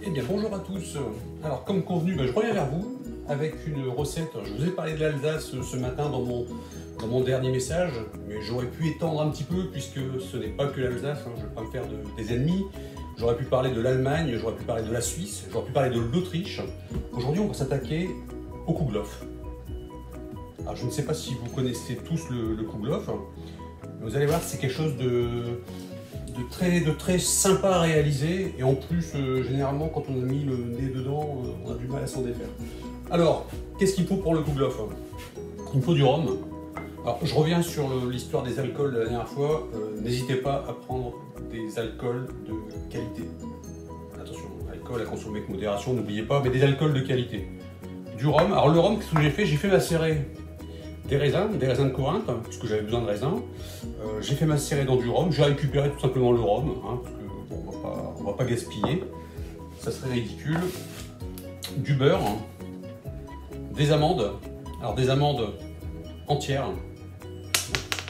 Eh bien bonjour à tous. Alors comme convenu, je reviens vers vous avec une recette. Je vous ai parlé de l'Alsace ce matin dans mon dernier message, mais j'aurais pu étendre un petit peu puisque ce n'est pas que l'Alsace, je ne vais pas me faire des ennemis. J'aurais pu parler de l'Allemagne, j'aurais pu parler de la Suisse, j'aurais pu parler de l'Autriche. Aujourd'hui on va s'attaquer au Kouglof. Alors je ne sais pas si vous connaissez tous le Kouglof, mais vous allez voir c'est quelque chose de très sympa à réaliser, et en plus généralement quand on a mis le nez dedans on a du mal à s'en défaire. Alors qu'est-ce qu'il faut pour le Kouglof? Il me faut du rhum. Alors je reviens sur l'histoire des alcools de la dernière fois, n'hésitez pas à prendre des alcools de qualité. Attention, alcool à consommer avec modération, n'oubliez pas, mais des alcools de qualité. Du rhum. Alors le rhum, qu'est-ce que j'ai fait? J'ai fait macérer des raisins de Corinthe, puisque j'avais besoin de raisins. J'ai fait macérer dans du rhum, j'ai récupéré tout simplement le rhum, parce que bon, on va pas gaspiller, ça serait ridicule. Du beurre, des amandes, alors des amandes entières,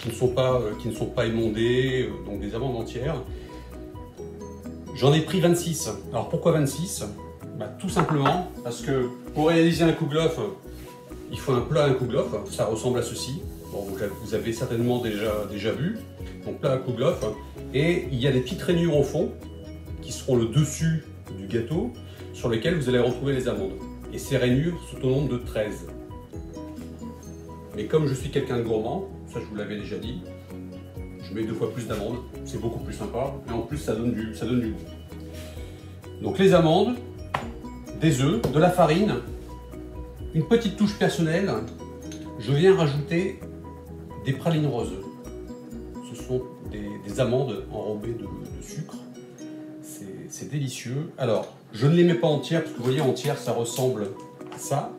qui ne sont pas émondées, donc des amandes entières. J'en ai pris 26. Alors pourquoi 26? Tout simplement parce que pour réaliser un Kouglof, il faut un plat à un Kouglof, ça ressemble à ceci. Bon, vous avez certainement déjà vu. Donc plat à Kouglof, et il y a des petites rainures au fond qui seront le dessus du gâteau sur lesquelles vous allez retrouver les amandes. Et ces rainures sont au nombre de 13. Mais comme je suis quelqu'un de gourmand, ça je vous l'avais déjà dit, je mets 2 fois plus d'amandes, c'est beaucoup plus sympa, et en plus ça donne du goût. Donc les amandes, des œufs, de la farine, une petite touche personnelle, je viens rajouter des pralines roses. Ce sont des amandes enrobées de sucre, c'est délicieux. Alors, je ne les mets pas entières, parce que vous voyez, entières ça ressemble à ça.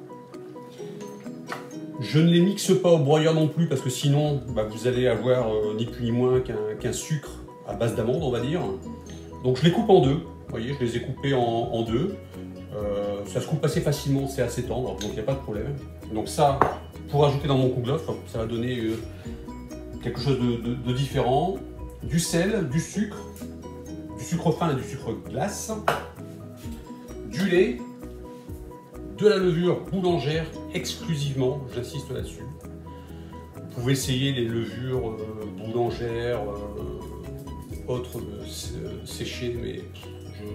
Je ne les mixe pas au broyeur non plus, parce que sinon vous allez avoir ni plus ni moins qu'un sucre à base d'amandes, on va dire. Donc je les coupe en deux, vous voyez, je les ai coupés en deux. Ça se coupe assez facilement, c'est assez tendre, donc il n'y a pas de problème. Donc ça, pour ajouter dans mon Kouglof, ça va donner quelque chose de différent. Du sel, du sucre fin et du sucre glace, du lait, de la levure boulangère exclusivement, j'insiste là-dessus. Vous pouvez essayer les levures boulangères, autres séchées, mais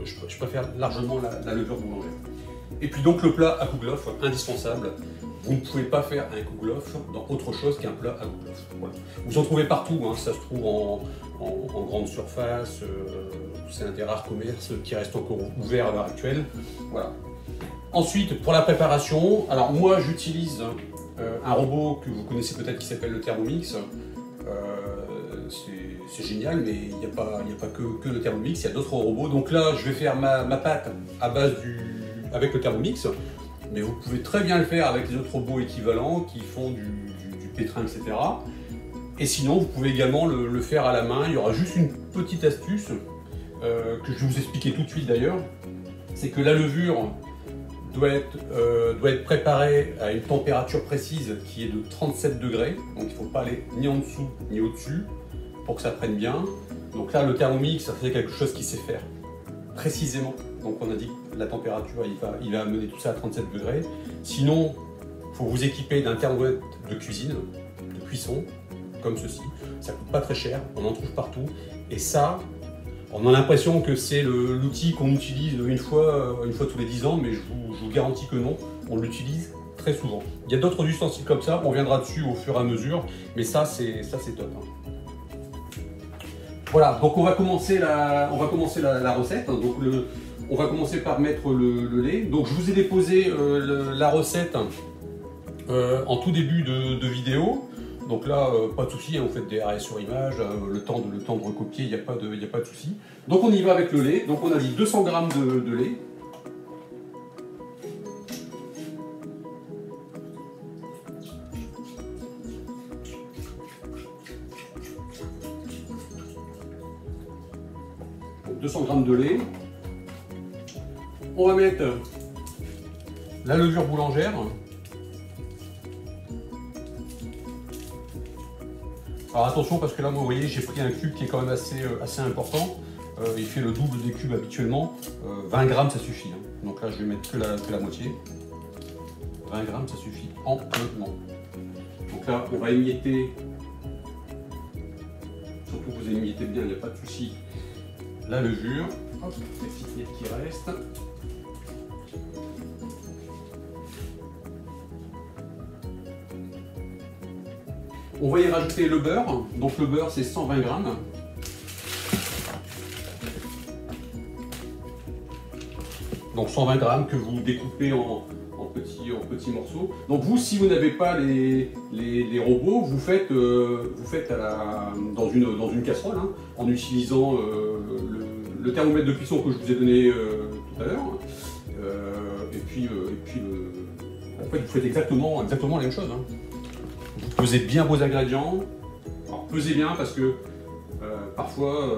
je préfère largement la levure boulangère. Et puis donc le plat à Kouglof, indispensable. Vous ne pouvez pas faire un Kouglof dans autre chose qu'un plat à Kouglof. Voilà. Vous en trouvez partout, ça se trouve en grande surface, c'est un des rares commerces qui reste encore ouvert à l'heure actuelle. Voilà. Ensuite, pour la préparation, alors moi j'utilise un robot que vous connaissez peut-être qui s'appelle le Thermomix. C'est génial, mais il n'y a pas que le Thermomix, il y a d'autres robots. Donc là, je vais faire ma pâte à base avec le Thermomix, mais vous pouvez très bien le faire avec les autres robots équivalents qui font du pétrin, etc. Et sinon, vous pouvez également le faire à la main. Il y aura juste une petite astuce que je vais vous expliquer tout de suite d'ailleurs. C'est que la levure doit être préparée à une température précise qui est de 37 degrés. Donc il ne faut pas aller ni en dessous ni au-dessus pour que ça prenne bien. Donc là, le Thermomix, ça fait quelque chose qui sait faire précisément. Donc on a dit que la température, il va amener tout ça à 37 degrés. Sinon, il faut vous équiper d'un thermomètre de cuisine, de cuisson, comme ceci. Ça coûte pas très cher, on en trouve partout. Et ça, on a l'impression que c'est l'outil qu'on utilise une fois tous les 10 ans, mais je vous garantis que non, on l'utilise très souvent. Il y a d'autres ustensiles comme ça, on viendra dessus au fur et à mesure, mais ça c'est top. Voilà, donc on va commencer la recette. Donc on va commencer par mettre le lait. Donc je vous ai déposé la recette en tout début de vidéo. Donc là, pas de souci, vous faites des arrêts sur image, le temps de recopier, il n'y a pas de souci. Donc on y va avec le lait. Donc on a dit 200 g de lait. Donc 200 g de lait. On va mettre la levure boulangère. Alors attention parce que là, vous voyez, j'ai pris un cube qui est quand même assez important. il fait le double des cubes habituellement. 20 grammes, ça suffit. Hein. Donc là, je vais mettre que la moitié. 20 grammes, ça suffit amplement. Donc là, on va émietter. Surtout que vous émiettez bien, il n'y a pas de souci. La levure. Hop, les petites miettes qui restent. On va y rajouter le beurre. Donc le beurre, c'est 120 grammes. Donc 120 grammes que vous découpez en petits morceaux. Donc vous, si vous n'avez pas les robots, vous faites dans une casserole, hein, en utilisant le thermomètre de cuisson que je vous ai donné tout à l'heure. Et puis en fait, vous faites exactement la même chose. Hein. Vous pesez bien vos ingrédients. Alors pesez bien parce que parfois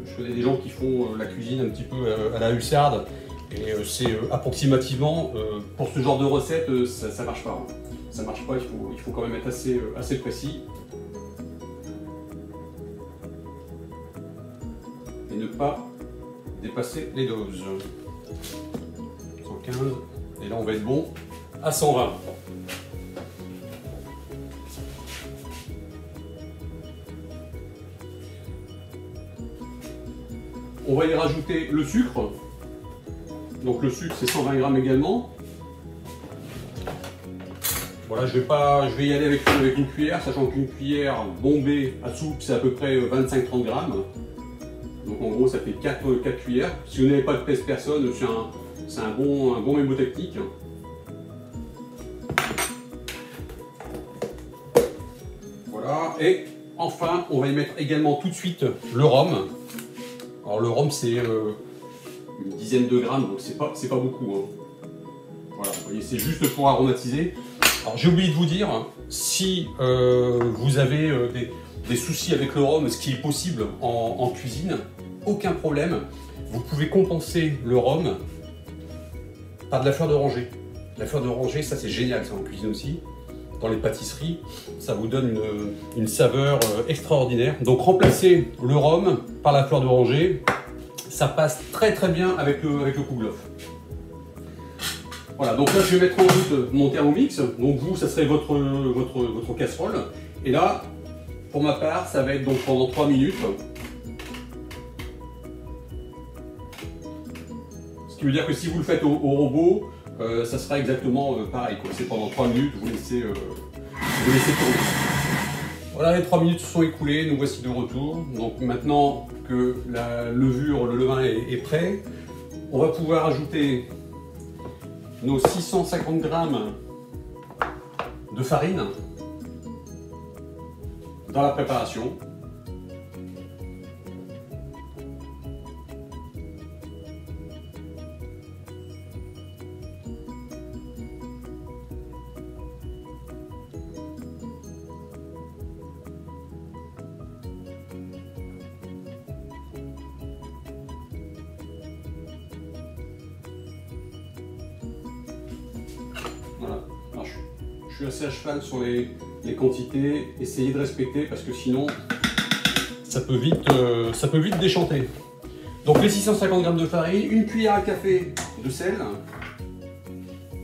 je connais des gens qui font la cuisine un petit peu à la hussarde. Et c'est approximativement, pour ce genre de recette, ça marche pas. Hein. Ça marche pas, il faut quand même être assez précis. Et ne pas dépasser les doses. 115, et là on va être bon à 120. On va y rajouter le sucre. Donc le sucre, c'est 120 grammes également. Voilà, je vais y aller avec une cuillère, sachant qu'une cuillère bombée à soupe, c'est à peu près 25-30 grammes. Donc en gros, ça fait 4 cuillères. Si vous n'avez pas de pèse-personne, c'est un bon mémotechnique. Voilà, et enfin, on va y mettre également tout de suite le rhum. Alors le rhum, c'est une dizaine de grammes, donc c'est pas beaucoup. Hein. Voilà, vous voyez, c'est juste pour aromatiser. Alors j'ai oublié de vous dire, si vous avez des soucis avec le rhum, ce qui est possible en cuisine, aucun problème. Vous pouvez compenser le rhum par de la fleur d'oranger. La fleur d'oranger, ça c'est génial, ça en cuisine aussi. Dans les pâtisseries, ça vous donne une saveur extraordinaire. Donc remplacez le rhum par la fleur d'oranger. Ça passe très très bien avec le kouglof. Voilà, donc là je vais mettre en route mon Thermomix. Donc vous, ça serait votre casserole. Et là, pour ma part, ça va être donc pendant 3 minutes. Ce qui veut dire que si vous le faites au robot, ça sera exactement pareil. C'est pendant 3 minutes, vous laissez tourner. Voilà, les 3 minutes se sont écoulées, nous voici de retour. Donc maintenant que la levure, le levain est prêt, on va pouvoir ajouter nos 650 grammes de farine dans la préparation. Voilà. Alors, je suis assez à cheval sur les quantités, essayez de respecter parce que sinon ça peut vite déchanter. Donc les 650 g de farine, une cuillère à café de sel.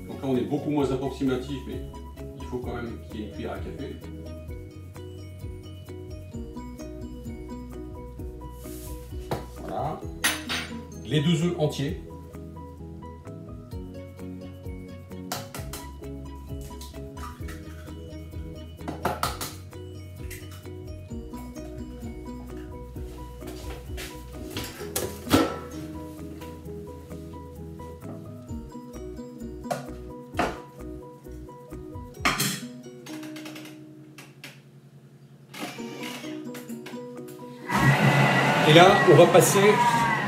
Donc là on est beaucoup moins approximatif, mais il faut quand même qu'il y ait une cuillère à café. Voilà. Les 2 œufs entiers. Et là, on va passer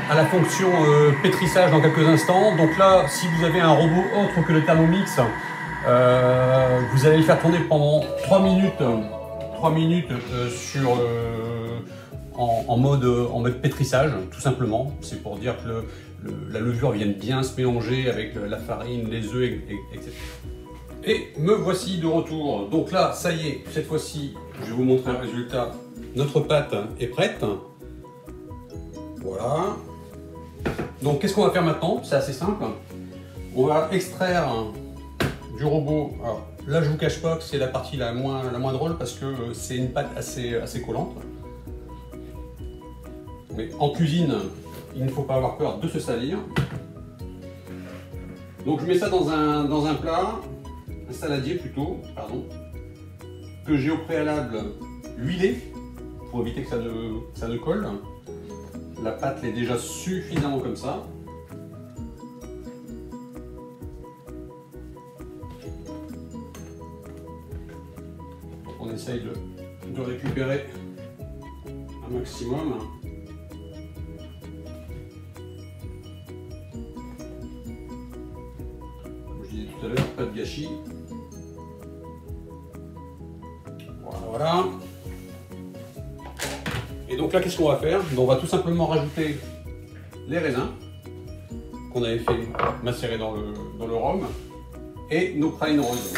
à la fonction pétrissage dans quelques instants. Donc là, si vous avez un robot autre que le Thermomix, vous allez le faire tourner pendant 3 minutes, en mode pétrissage, tout simplement. C'est pour dire que la levure vienne bien se mélanger avec la farine, les œufs, etc. Et me voici de retour. Donc là, ça y est, cette fois-ci, je vais vous montrer un résultat. Notre pâte est prête. Voilà. Donc qu'est-ce qu'on va faire maintenant? C'est assez simple. On va extraire du robot. Alors là je vous cache pas que c'est la partie la moins drôle parce que c'est une pâte assez collante. Mais en cuisine, il ne faut pas avoir peur de se salir. Donc je mets ça dans un plat, un saladier plutôt, pardon, que j'ai au préalable huilé pour éviter que ça ne colle. La pâte est déjà suffisamment comme ça. On essaye de récupérer un maximum. Comme je disais tout à l'heure, pas de gâchis. Voilà. Et donc là, qu'est-ce qu'on va faire? On va tout simplement rajouter les raisins qu'on avait fait macérer dans le rhum et nos pralines roses.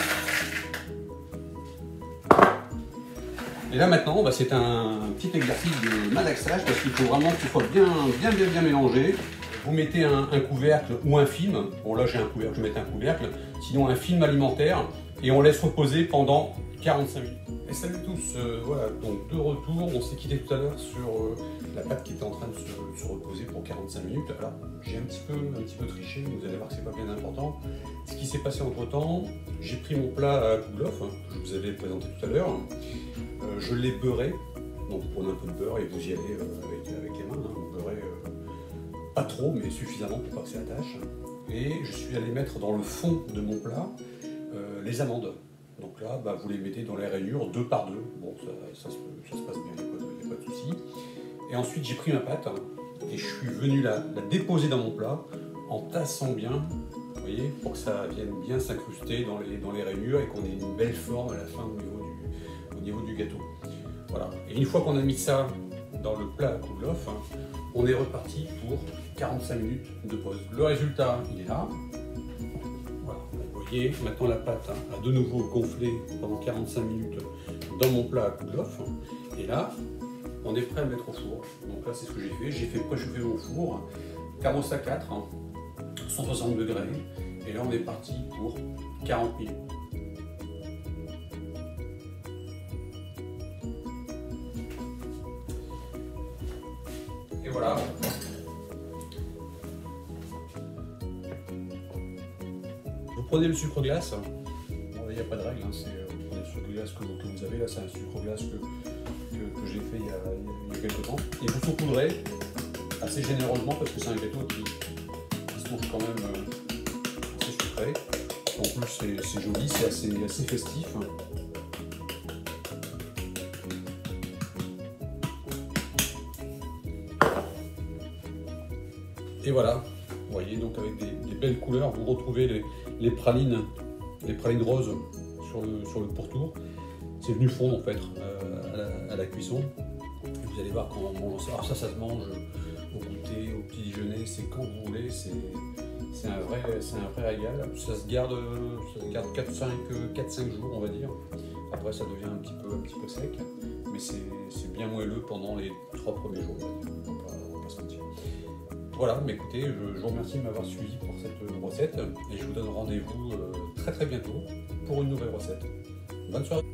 Et là maintenant, c'est un petit exercice de malaxage parce qu'il faut vraiment que ce soit bien mélangé. Vous mettez un couvercle ou un film. Bon là j'ai un couvercle, je vais mettre un couvercle. Sinon un film alimentaire et on laisse reposer pendant 45 minutes. Et salut à tous, voilà, donc de retour, on s'est quitté tout à l'heure sur la pâte qui était en train de se reposer pour 45 minutes. Alors j'ai un petit peu triché, vous allez voir que c'est pas bien important. Ce qui s'est passé entre temps, j'ai pris mon plat à Kouglof, que je vous avais présenté tout à l'heure, je l'ai beurré, donc vous prenez un peu de beurre et vous y allez avec les mains, vous beurrez pas trop mais suffisamment pour pas que ça attache. Et je suis allé mettre dans le fond de mon plat les amandes. Donc là, vous les mettez dans les rayures 2 par 2. Bon, ça se passe bien, il n'y a pas de souci. Et ensuite, j'ai pris ma pâte et je suis venu la déposer dans mon plat en tassant bien, vous voyez, pour que ça vienne bien s'incruster dans les rayures et qu'on ait une belle forme à la fin au niveau du gâteau. Voilà. Et une fois qu'on a mis ça dans le plat à Kouglof, on est reparti pour 45 minutes de pause. Le résultat, il est là. Et maintenant la pâte a de nouveau gonflé pendant 45 minutes dans mon plat à Kouglof. Et là, on est prêt à le mettre au four. Donc là, c'est ce que j'ai fait. J'ai fait préchauffer mon four, Carrossa 4, 160 degrés. Et là, on est parti pour 40 minutes. Et voilà. Vous prenez le sucre glace, bon, il n'y a pas de règle, vous prenez le sucre glace que vous avez, là c'est un sucre glace que j'ai fait il y a quelques temps, et vous saupoudrez assez généreusement parce que c'est un gâteau qui se mange quand même assez sucré. En plus c'est joli, c'est assez festif. Et voilà, vous voyez, donc avec des belles couleurs, vous retrouvez les pralines roses sur le pourtour. C'est venu fondre en fait à la cuisson. Vous allez voir quand on mange ça. Alors ça se mange au goûter, au petit déjeuner, c'est quand vous voulez. C'est un vrai régal. Ça se garde 4-5 jours on va dire. Après ça devient un petit peu sec, mais c'est bien moelleux pendant les 3 premiers jours. On va pas se mentir. Voilà, mais écoutez, je vous remercie de m'avoir suivi pour cette recette et je vous donne rendez-vous très bientôt pour une nouvelle recette. Bonne soirée!